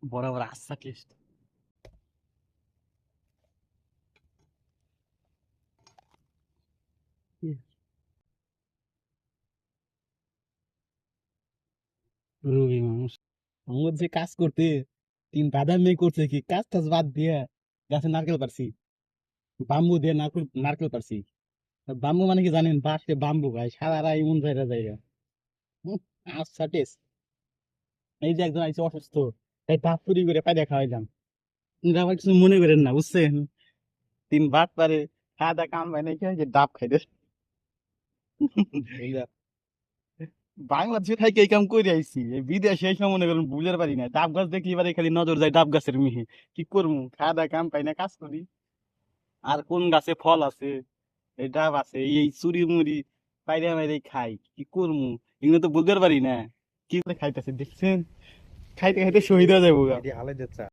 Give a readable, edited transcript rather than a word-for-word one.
বড় বড় আচ্ছা টেস্ট। রুগী মানুষ আমার যে কাজ করতে তিন বাধা মেয়ে করছে কি কাজ টাজ বাদ দিয়ে গাছে নারকেল পারছি, বাম্বু দিয়ে নারকেল নারকেল পারছি। বাম্বু মানে কি জানেন, বাঁশে বাম্বু ভাই সারা রাত এমন জায়গা জায়গা। আচ্ছা টেস্ট। এই যে একজন আইসে অসুস্থ, তাই ডাব চুরি করে পাই দেখা হইলাম। আপনারা আবার কিছু মনে করেন না বুঝছেন, তিন বাদ পারে খাওয়া দাওয়া কাম হয় না, কি হয় যে ডাব খাইতে। বাংলাদেশে থাকি এই কাম করে আইছি, এই বিদেশে এসে মনে করেন বুঝতে পারি না, ডাব গাছ দেখি এবারে খালি নজর যায় ডাব গাছের মিহি। কি করবো, খাওয়া দাওয়া কাম পাই না, কাজ করি। আর কোন গাছে ফল আছে, এই ডাব আছে, এই চুরি মুড়ি পাইরে মাইরে খাই, কি করবো, এগুলো তো বুঝতে পারি না। কি করে খাইতেছে দেখছেন, খাইতে খাইতে শহীদ হয়ে যাবো গা।